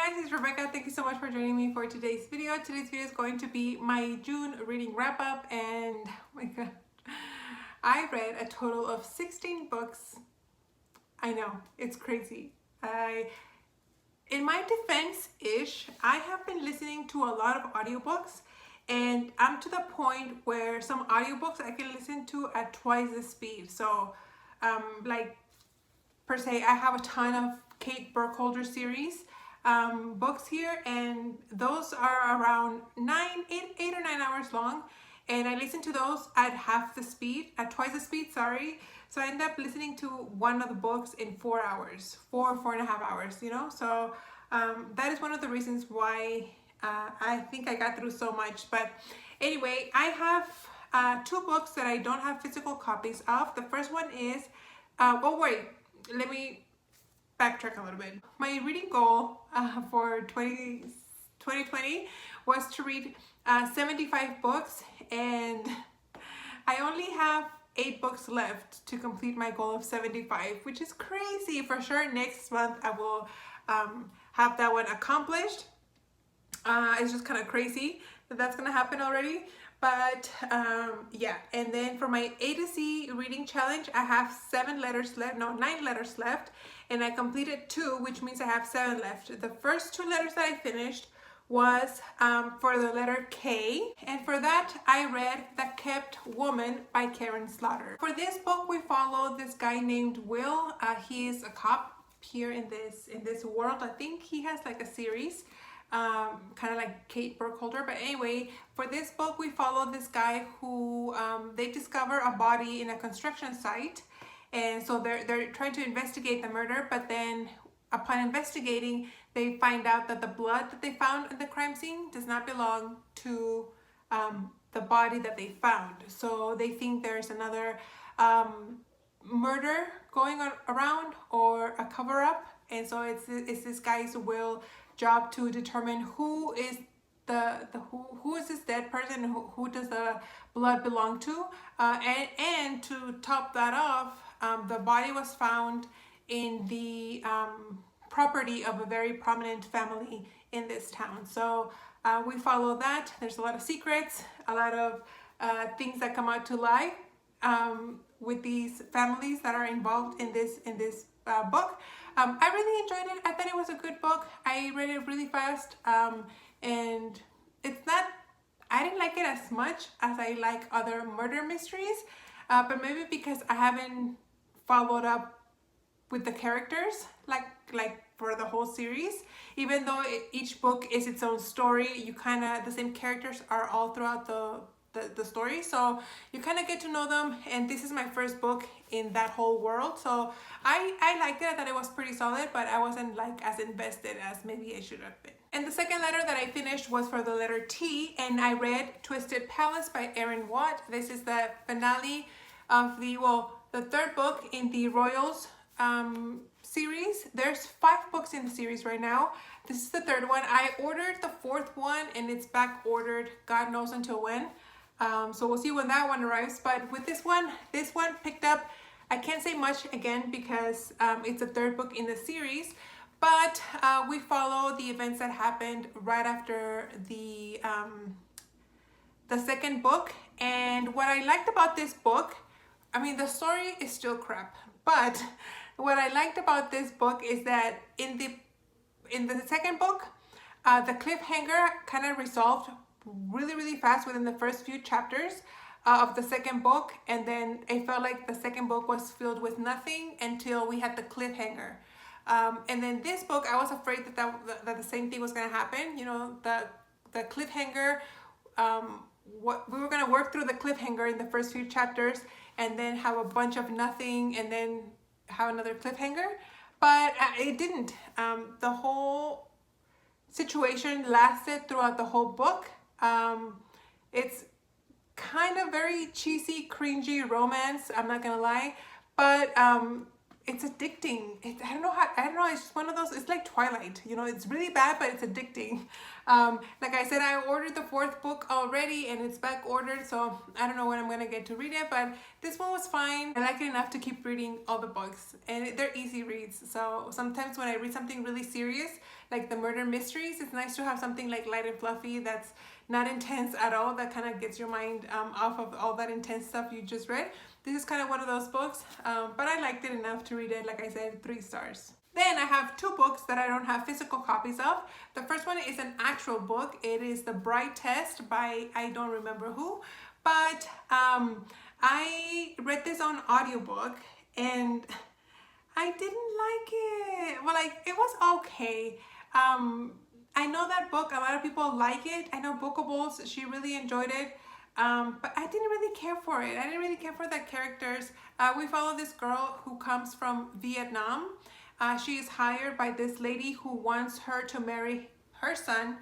guys, it's Rebecca. Thank you so much for joining me for today's video. Today's video is going to be my June reading wrap up, and oh my god, I read a total of 16 books. I know, it's crazy. In my defense-ish, I have been listening to a lot of audiobooks, and I'm to the point where some audiobooks I can listen to at twice the speed. So, like, per se, I have a ton of Kate Burkholder series books here, and those are around 8 or 9 hours long, and I listen to those at at twice the speed, sorry. So I end up listening to one of the books in 4 hours, 4.5 hours, you know. So that is one of the reasons why I think I got through so much. But anyway, I have 2 books that I don't have physical copies of. The first one is oh wait, let me backtrack a little bit. My reading goal for 2020 was to read 75 books, and I only have 8 books left to complete my goal of 75, which is crazy. For sure next month I will have that one accomplished. It's just kind of crazy that that's gonna happen already. But yeah, and then for my A to Z reading challenge, I have 9 letters left, and I completed 2, which means I have 7 left. The first 2 letters that I finished was for the letter K, and for that I read The Kept Woman by Karen Slaughter. For this book, we follow this guy named Will. He is a cop here in this world. I think he has like a series, kind of like Kate Burkholder. But anyway, for this book we follow this guy who they discover a body in a construction site, and so they're trying to investigate the murder, but then upon investigating they find out that the blood that they found at the crime scene does not belong to the body that they found. So they think there's another murder going on around, or a cover-up, and so it's this guy's Will job to determine who is who is this dead person, who does the blood belong to, and to top that off, the body was found in the property of a very prominent family in this town. So we follow that. There's a lot of secrets, a lot of things that come out to light with these families that are involved in this book. I really enjoyed it. I thought it was a good book. I read it really fast, and it's not, I didn't like it as much as I like other murder mysteries, but maybe because I haven't followed up with the characters like for the whole series. Even though each book is its own story, you kind of, the same characters are all throughout the story, so you kind of get to know them, and this is my first book in that whole world, so I liked it. I thought it was pretty solid, but I wasn't like as invested as maybe I should have been. And the second letter that I finished was for the letter T, and I read Twisted Palace by Erin Watt. This is the finale of the third book in the Royals series. There's 5 books in the series right now. This is the 3rd one. I ordered the 4th one, and it's back ordered, God knows until when. So we'll see when that one arrives. But with this one picked up, I can't say much again because it's the 3rd book in the series, but we follow the events that happened right after the 2nd book. And what I liked about this book, I mean, the story is still crap, but what I liked about this book is that in the 2nd book, the cliffhanger kind of resolved really fast within the first few chapters of the 2nd book, and then it felt like the 2nd book was filled with nothing until we had the cliffhanger. And then this book, I was afraid that the same thing was going to happen. You know, the cliffhanger, what we were going to work through the cliffhanger in the first few chapters, and then have a bunch of nothing, and then have another cliffhanger, but it didn't. The whole situation lasted throughout the whole book. It's kind of very cheesy, cringy romance, I'm not gonna lie, but it's addicting. I don't know. It's just one of those. It's like Twilight. You know, it's really bad, but it's addicting. Like I said, I ordered the fourth book already, and it's back ordered. So I don't know when I'm gonna get to read it, but this one was fine. I like it enough to keep reading all the books, and they're easy reads. So sometimes when I read something really serious, like the murder mysteries, it's nice to have something like light and fluffy that's not intense at all. That kind of gets your mind off of all that intense stuff you just read. This is kind of one of those books, but I liked it enough to read it. Like I said, 3 stars. Then I have 2 books that I don't have physical copies of. The first one is an actual book. It is The Bride Test by I don't remember who, but I read this on audiobook and I didn't like it. Well, like, it was okay. I know that book, a lot of people like it. I know Bookables, she really enjoyed it. But I didn't really care for it. I didn't really care for the characters. We follow this girl who comes from Vietnam. She is hired by this lady who wants her to marry her son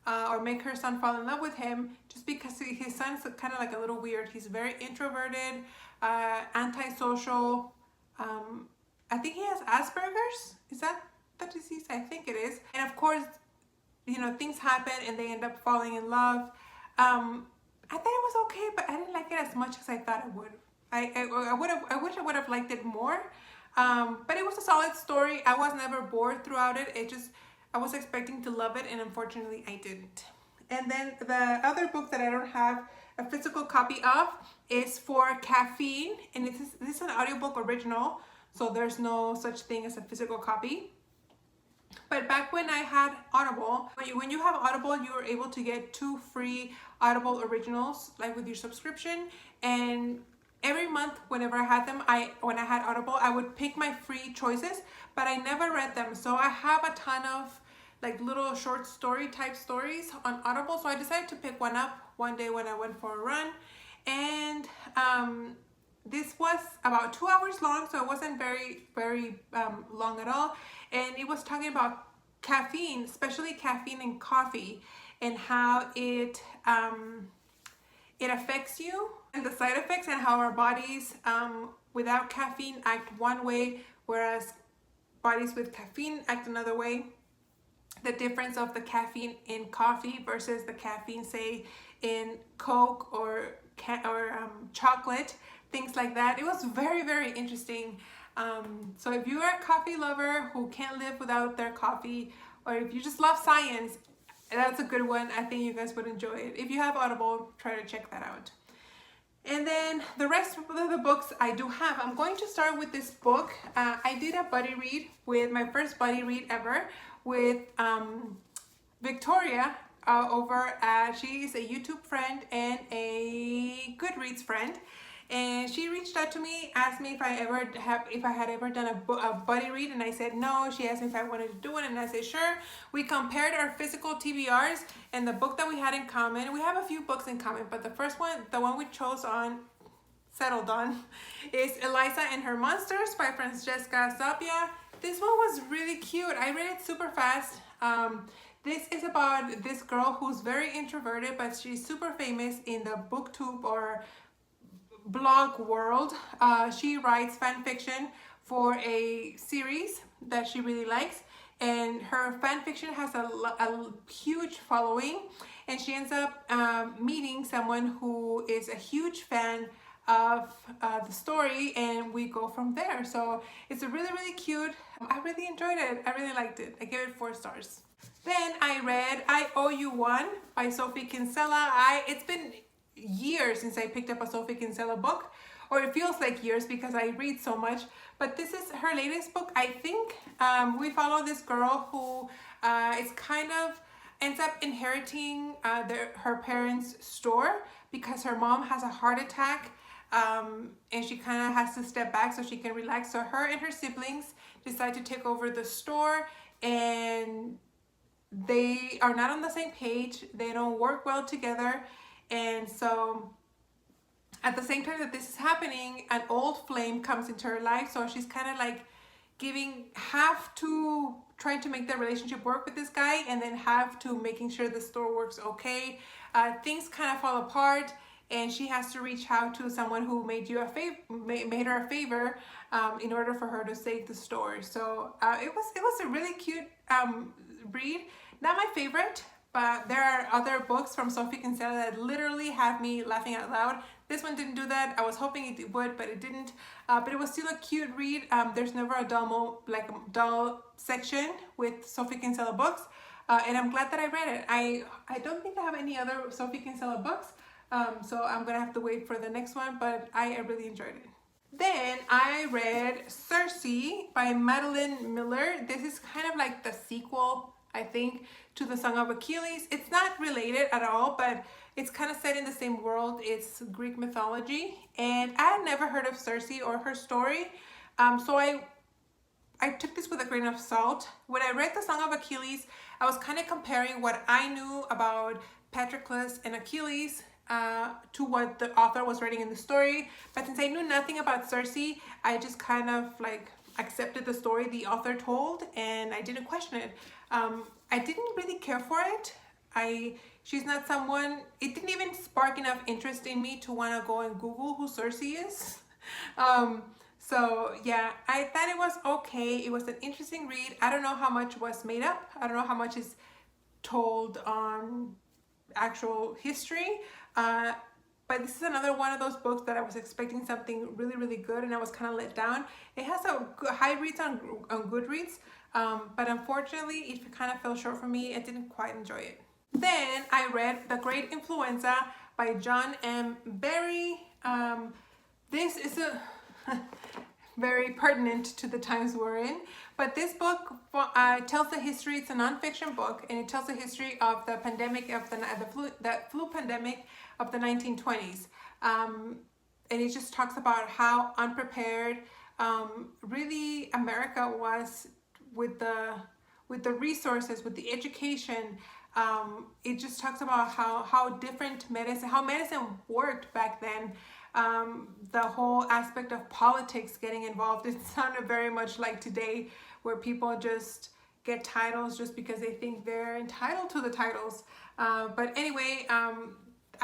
or make her son fall in love with him just because his son's kind of like a little weird. He's very introverted, antisocial. I think he has Asperger's. Is that the disease? I think it is. And of course, you know, things happen and they end up falling in love. I thought it was okay, but I didn't like it as much as I thought I would. I wish I would have liked it more. But it was a solid story. I was never bored throughout it. I was expecting to love it, and unfortunately I didn't. And then the other book that I don't have a physical copy of is For Caffeine, and this is an audiobook original, so there's no such thing as a physical copy. But back when I had Audible, when you have Audible, you were able to get 2 free Audible originals, like with your subscription. And every month, whenever I had them, when I had Audible, I would pick my free choices, but I never read them. So I have a ton of like little short story type stories on Audible. So I decided to pick one up one day when I went for a run. And this was about 2 hours long, so it wasn't very long at all. And it was talking about caffeine, especially caffeine in coffee, and how it affects you, and the side effects, and how our bodies without caffeine act one way, whereas bodies with caffeine act another way. The difference of the caffeine in coffee versus the caffeine, say, in Coke or chocolate, things like that. It was very interesting. So if you are a coffee lover who can't live without their coffee, or if you just love science, that's a good one. I think you guys would enjoy it. If you have Audible, try to check that out. And then the rest of the books I do have. I'm going to start with this book. I did a buddy read with my first buddy read ever with Victoria over at, she is a YouTube friend and a Goodreads friend. And she reached out to me, asked me if I had ever done a buddy read, and I said no. She asked me if I wanted to do it, and I said sure. We compared our physical TBRs and the book that we had in common. We have a few books in common, but the first one, the one we settled on, is Eliza and Her Monsters by Francesca Zappia. This one was really cute. I read it super fast. This is about this girl who's very introverted, but she's super famous in the booktube or blog world. She writes fan fiction for a series that she really likes, and her fan fiction has a huge following, and she ends up meeting someone who is a huge fan of the story, and we go from there. So it's a really cute. I really enjoyed it. I really liked it. I gave it 4 stars. Then I read I Owe You One by Sophie Kinsella. It's been years since I picked up a Sophie Kinsella book, or it feels like years because I read so much, but this is her latest book, I think. We follow this girl who is kind of ends up inheriting her parents' store because her mom has a heart attack, and she kind of has to step back so she can relax. So her and her siblings decide to take over the store, and they are not on the same page. They don't work well together. And so at the same time that this is happening, an old flame comes into her life. So she's kind of like trying to make their relationship work with this guy, and then making sure the store works okay. Things kind of fall apart, and she has to reach out to someone who made you a favor, made her a favor, in order for her to save the store. So it was a really cute read. Not my favorite, but there are other books from Sophie Kinsella that literally have me laughing out loud. This one didn't do that. I was hoping it would, but it didn't. But it was still a cute read. There's never a dull section with Sophie Kinsella books, and I'm glad that I read it. I don't think I have any other Sophie Kinsella books, so I'm gonna have to wait for the next one. But I really enjoyed it. Then I read Cersei by Madeline Miller. This is kind of like the sequel, I think, to the Song of Achilles. It's not related at all, but it's kind of set in the same world. It's Greek mythology, and I had never heard of Cersei or her story, so I took this with a grain of salt. When I read the Song of Achilles, I was kind of comparing what I knew about Patroclus and Achilles to what the author was writing in the story. But since I knew nothing about Cersei, I just kind of like accepted the story the author told, and I didn't question it. I didn't really care for it. She's not someone, it didn't even spark enough interest in me to want to go and Google who Cersei is. So yeah, I thought it was okay. It was an interesting read. I don't know how much was made up. I don't know how much is told on actual history. But this is another one of those books that I was expecting something really, really good, and I was kind of let down. It has a high reads on Goodreads, but unfortunately it kind of fell short for me. I didn't quite enjoy it. Then I read The Great Influenza by John M. Barry. This is a very pertinent to the times we're in, but this book tells the history. It's a nonfiction book, and it tells the history of the pandemic of the flu pandemic of the 1920s, and it just talks about how unprepared really America was with the resources, with the education. It just talks about how different medicine worked back then. The whole aspect of politics getting involved, it sounded very much like today, where people just get titles just because they think they're entitled to the titles. But anyway,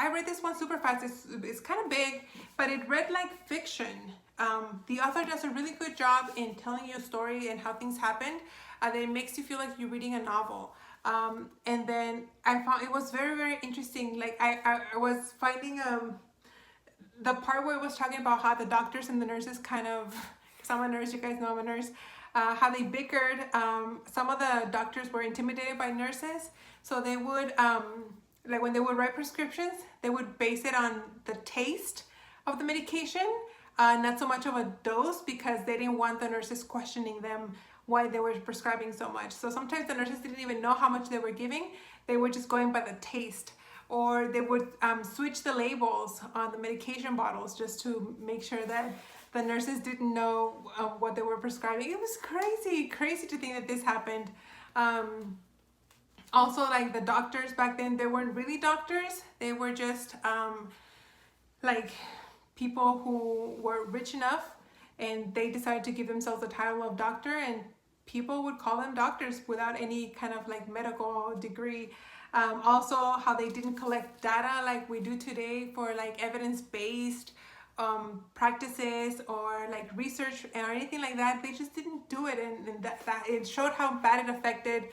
I read this one super fast. It's kind of big, but it read like fiction. The author does a really good job in telling you a story and how things happened. That it makes you feel like you're reading a novel. And then I found it was very, very interesting. Like I was finding the part where it was talking about how the doctors and the nurses kind of, because I'm a nurse, you guys know I'm a nurse, how they bickered. Some of the doctors were intimidated by nurses, so they would, like when they would write prescriptions, they would base it on the taste of the medication, not so much of a dose, because they didn't want the nurses questioning them why they were prescribing so much. So sometimes the nurses didn't even know how much they were giving. They were just going by the taste. Or they would switch the labels on the medication bottles just to make sure that the nurses didn't know what they were prescribing. It was crazy to think that this happened. Also, like the doctors back then, they weren't really doctors. They were just like people who were rich enough, and they decided to give themselves the title of doctor, and people would call them doctors without any kind of like medical degree. Also, how they didn't collect data like we do today for like evidence-based practices or like research or anything like that. They just didn't do it, and that it showed how bad it affected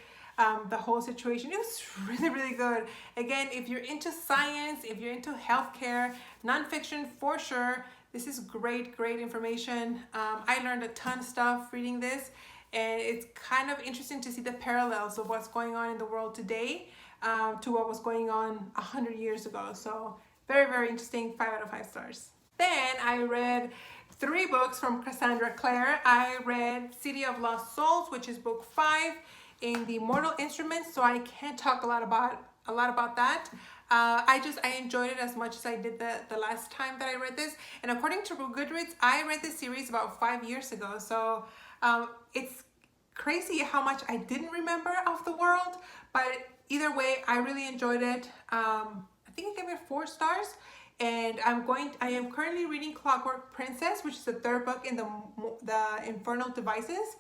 the whole situation. It was really, really good. Again, if you're into science, if you're into healthcare, nonfiction for sure, this is great information. I learned a ton of stuff reading this, and it's kind of interesting to see the parallels of what's going on in the world today to what was going on 100 years ago. So very interesting. 5 out of 5 stars. Then I read 3 books from Cassandra Clare. I read City of Lost Souls, which is book 5 in the Mortal Instruments, so I can't talk a lot about that. I enjoyed it as much as I did the last time that I read this. And according to Goodreads, I read this series about 5 years ago. So it's crazy how much I didn't remember of the world, but either way, I really enjoyed it. I think I gave it 4 stars. And I am currently reading Clockwork Princess, which is the 3rd book in the Infernal Devices.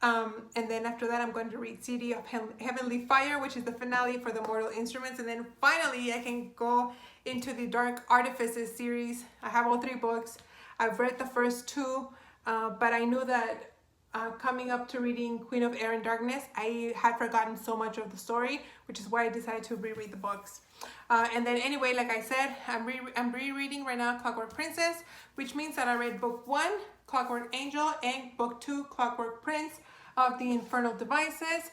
And then after that, I'm going to read City of Heavenly Fire, which is the finale for the Mortal Instruments. And then finally, I can go into the Dark Artifices series. I have all 3 books. I've read the first 2, but I knew that coming up to reading Queen of Air and Darkness, I had forgotten so much of the story, which is why I decided to reread the books. And then anyway, like I said, I'm rereading right now Clockwork Princess, which means that I read book 1, Clockwork Angel, and book 2, Clockwork Prince of the Infernal Devices.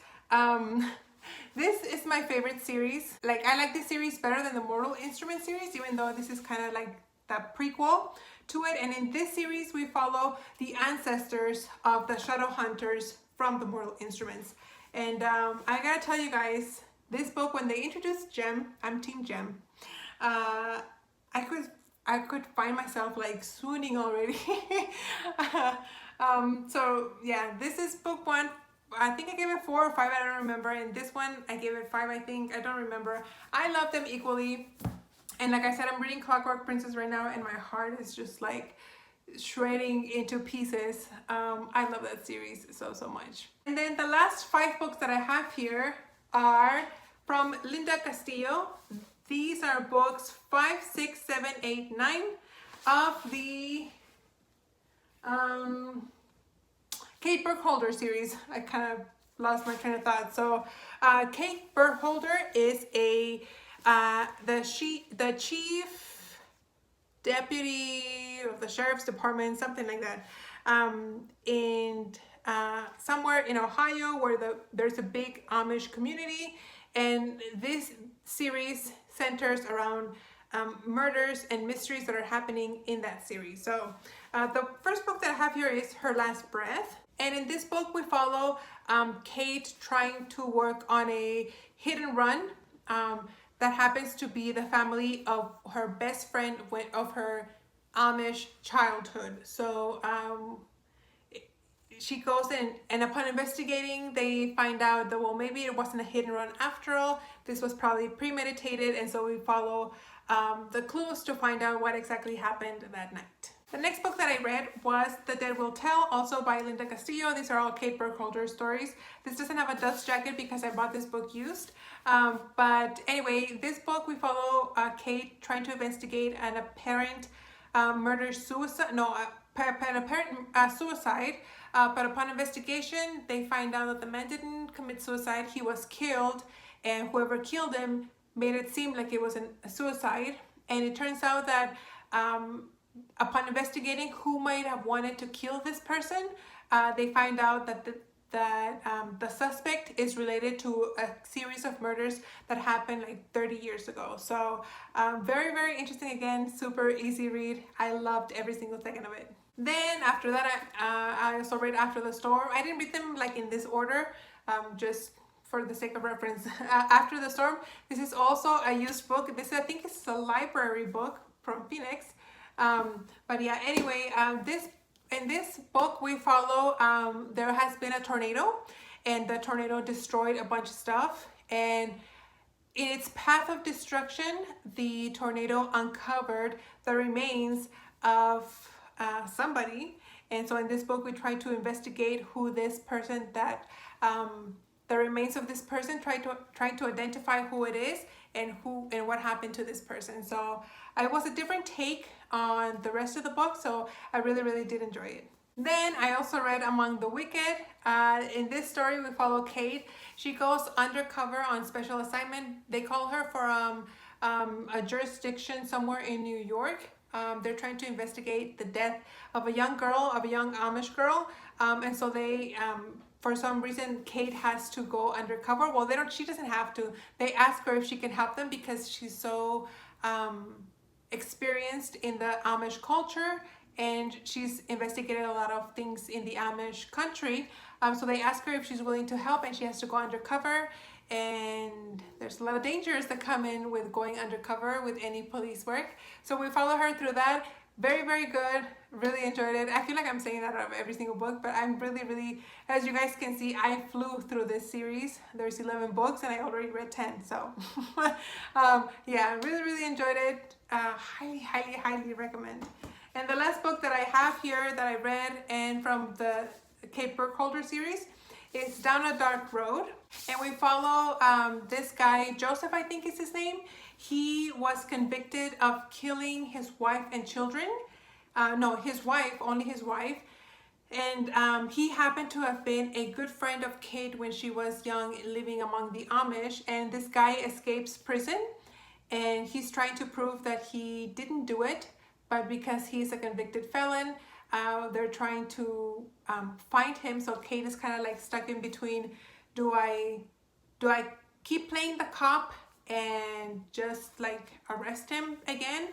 This is my favorite series. Like, I like this series better than the Mortal Instruments series, even though this is kind of like the prequel to it. And in this series, we follow the ancestors of the Shadow Hunters from the Mortal Instruments. And I gotta tell you guys, this book, when they introduced Gem, I'm Team Gem, I could find myself like swooning already. So yeah, this is book 1. I think I gave it 4 or 5, I don't remember. And this one, I gave it 5, I think. I don't remember. I love them equally. And like I said, I'm reading Clockwork Princess right now, and my heart is just like shredding into pieces. I love that series so much. And then the last 5 books that I have here are from Linda Castillo. These are books 5, 6, 7, 8, 9 of the Kate Burkholder series. I kind of lost my train of thought. So Kate Burkholder is the chief deputy of the sheriff's department, something like that, in somewhere in Ohio, where there's a big Amish community. And this series centers around murders and mysteries that are happening in that series. So the first book that I have here is Her Last Breath. And in this book, we follow Kate trying to work on a hit and run that happens to be the family of her best friend of her Amish childhood. So she goes in, and upon investigating, they find out that, well, maybe it wasn't a hit and run after all. This was probably premeditated, and so we follow the clues to find out what exactly happened that night. The next book that I read was The Dead Will Tell, also by Linda Castillo. These are all Kate Burkholder stories. This doesn't have a dust jacket because I bought this book used. But anyway, this book we follow Kate trying to investigate an apparent suicide. But upon investigation, they find out that the man didn't commit suicide. He was killed, and whoever killed him made it seem like it was a suicide. And it turns out that upon investigating who might have wanted to kill this person, they find out that the suspect is related to a series of murders that happened like 30 years ago. So very, very interesting. Again, super easy read. I loved every single second of it. Then after that, I also read After the Storm. I didn't read them like in this order, just for the sake of reference. After the Storm, this is also a used book. This, I think, is a library book from Phoenix. But yeah, anyway, in this book we follow, there has been a tornado, and the tornado destroyed a bunch of stuff, and in its path of destruction, the tornado uncovered the remains of somebody. And so in this book we try to investigate who this person that the remains of this person, trying to identify who it is and what happened to this person. So it was a different take on the rest of the book, so I really, really did enjoy it. Then I also read Among the Wicked. In this story we follow Kate. She goes undercover on special assignment. They call her for a jurisdiction somewhere in New York. They're trying to investigate the death of a young Amish girl, and so they for some reason Kate has to go undercover. Well, she doesn't have to. They ask her if she can help them because she's so experienced in the Amish culture, and she's investigated a lot of things in the Amish country. So they ask her if she's willing to help, and she has to go undercover. And there's a lot of dangers that come in with going undercover with any police work. So we follow her through that. Very, very good. Really enjoyed it. I feel like I'm saying that out of every single book, but I'm really, really, as you guys can see, I flew through this series. There's 11 books and I already read 10. So yeah, really, really enjoyed it. Highly, highly, highly recommend. And the last book that I have here that I read, and from the Kate Burkholder series, It's Down a Dark Road, and we follow this guy, Joseph, I think is his name. He was convicted of killing his wife and children. No, his wife, only his wife. And he happened to have been a good friend of Kate when she was young, living among the Amish. And this guy escapes prison, and he's trying to prove that he didn't do it, but because he's a convicted felon, they're trying to find him. So Kate is kind of like stuck in between. Do I keep playing the cop and just like arrest him again,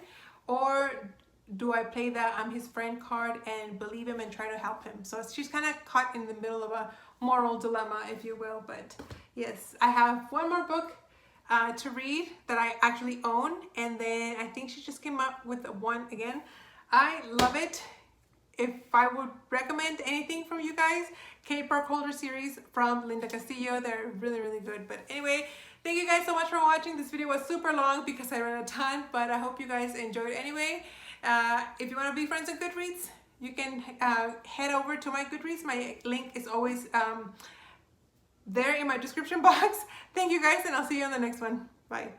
or do I play the I'm his friend card and believe him and try to help him? So she's kind of caught in the middle of a moral dilemma, if you will. But yes, I have one more book to read that I actually own, and then I think she just came up with one again. I love it. If I would recommend anything from you guys, Kate Burkholder series from Linda Castillo. They're really, really good. But anyway, thank you guys so much for watching. This video was super long because I read a ton, but I hope you guys enjoyed it anyway. If you want to be friends on Goodreads, you can head over to my Goodreads. My link is always there in my description box. Thank you guys, and I'll see you on the next one. Bye.